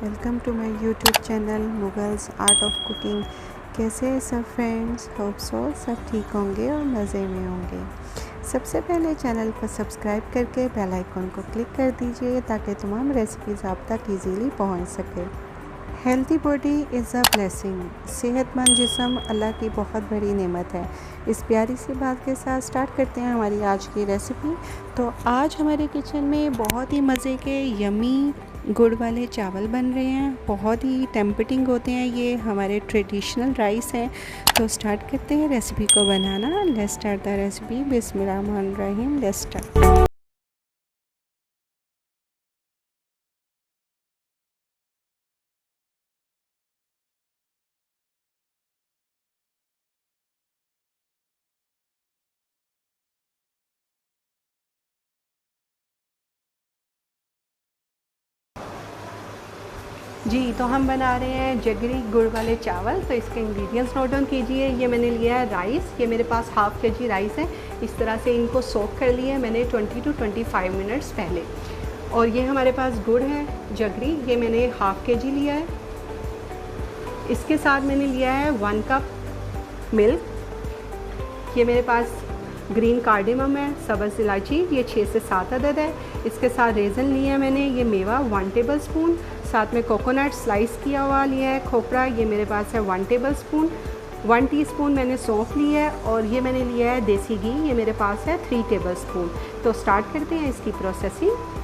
Welcome to my YouTube channel Mughals art of cooking. कैसे हैं सब फ्रेंड्स? होप सो सब ठीक होंगे और मज़े में होंगे। सबसे पहले चैनल को सब्सक्राइब करके बेल आइकन को क्लिक कर दीजिए ताकि तमाम रेसिपीज़ आप तक इजीली पहुंच सके। Healthy body is a blessing. सेहतमंद जिस्म अल्लाह की बहुत बड़ी नेमत है। इस प्यारी सी बात के साथ स्टार्ट करते हैं हमारी आज की रेसिपी। तो आज हमारे किचन में बहुत ही मज़े के यमी गुड़ वाले चावल बन रहे हैं। बहुत ही टेम्पटिंग होते हैं, ये हमारे ट्रेडिशनल राइस हैं। तो स्टार्ट करते हैं रेसिपी को बनाना। Let's start the recipe. बिस्मिल्लाहिर्रहमानिर्रहीम। Let's start. जी, तो हम बना रहे हैं जगरी गुड़ वाले चावल। तो इसके इंग्रेडिएंट्स नोट डाउन कीजिए। ये मैंने लिया है राइस, ये मेरे पास हाफ़ केजी राइस है। इस तरह से इनको सोक कर लिया है मैंने 20 to 25 मिनट्स पहले। और ये हमारे पास गुड़ है जगरी, ये मैंने हाफ़ केजी लिया है। इसके साथ मैंने लिया है 1 कप मिल्क। ये मेरे पास ग्रीन कार्डेमम है, सब्ज़ इलायची, ये 6 से 7 अदद है। इसके साथ रेज़न लिया है मैंने, ये मेवा 1 टेबल स्पून। साथ में कोकोनट स्लाइस किया हुआ लिया है, खोपरा ये मेरे पास है 1 टेबल स्पून। 1 टीस्पून मैंने सौंफ लिया है और ये मैंने लिया है देसी घी, ये मेरे पास है 3 टेबल स्पून। तो स्टार्ट करते हैं इसकी प्रोसेसिंग।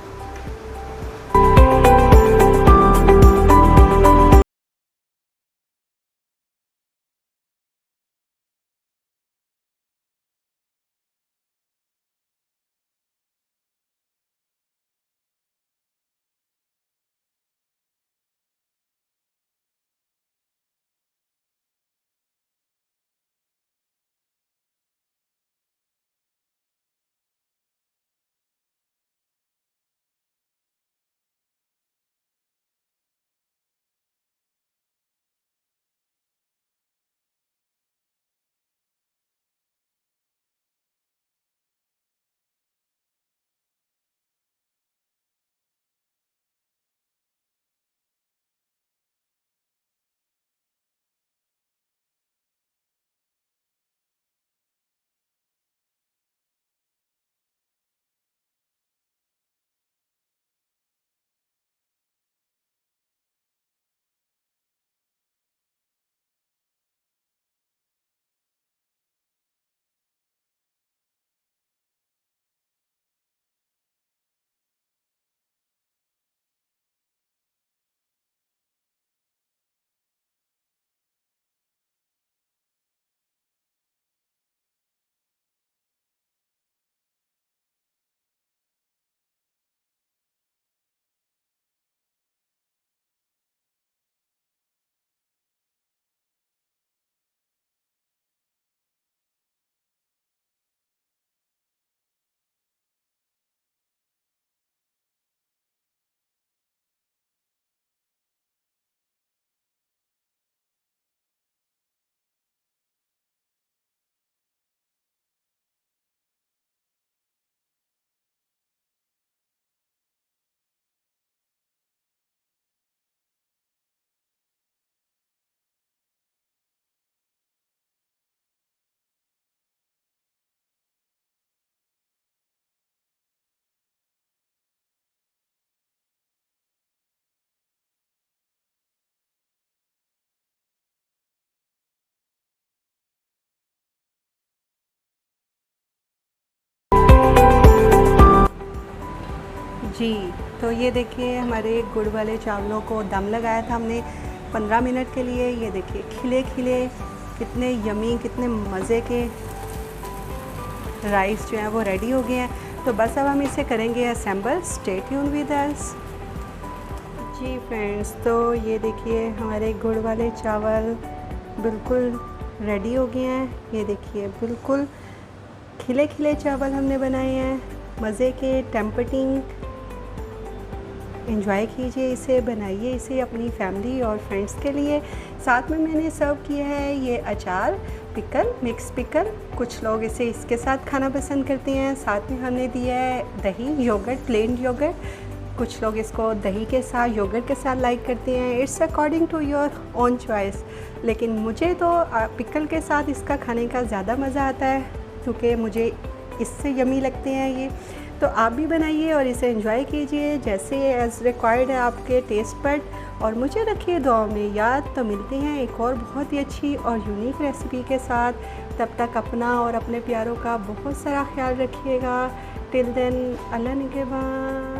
जी, तो ये देखिए हमारे गुड़ वाले चावलों को दम लगाया था हमने 15 मिनट के लिए। ये देखिए खिले खिले कितने यमी, कितने मज़े के राइस जो हैं वो रेडी हो गए हैं। तो बस अब हम इसे करेंगे assemble. Stay tune with us. जी फ्रेंड्स, तो ये देखिए हमारे गुड़ वाले चावल बिल्कुल रेडी हो गए हैं। ये देखिए बिल्कुल खिले खिले चावल हमने बनाए हैं, मज़े के, टेम्पटिंग। एंजॉय कीजिए इसे, बनाइए इसे अपनी फैमिली और फ्रेंड्स के लिए। साथ में मैंने सर्व किया है ये अचार, पिकल, मिक्स पिकल। कुछ लोग इसे इसके साथ खाना पसंद करते हैं। साथ में हमने दिया है दही, योगर्ट, प्लेन योगर्ट। कुछ लोग इसको दही के साथ, योगर्ट के साथ लाइक करते हैं। It's according to your own choice. लेकिन मुझे तो पिकल के साथ इसका खाने का ज़्यादा मज़ा आता है, क्योंकि मुझे इससे यमी लगते हैं ये। तो आप भी बनाइए और इसे एंजॉय कीजिए जैसे एज़ रिक्वायर्ड है आपके टेस्ट पर। और मुझे रखिए दुआओं में याद। तो मिलते हैं एक और बहुत ही अच्छी और यूनिक रेसिपी के साथ। तब तक अपना और अपने प्यारों का बहुत सारा ख्याल रखिएगा। टिल देन, अल्लाह निगहबान।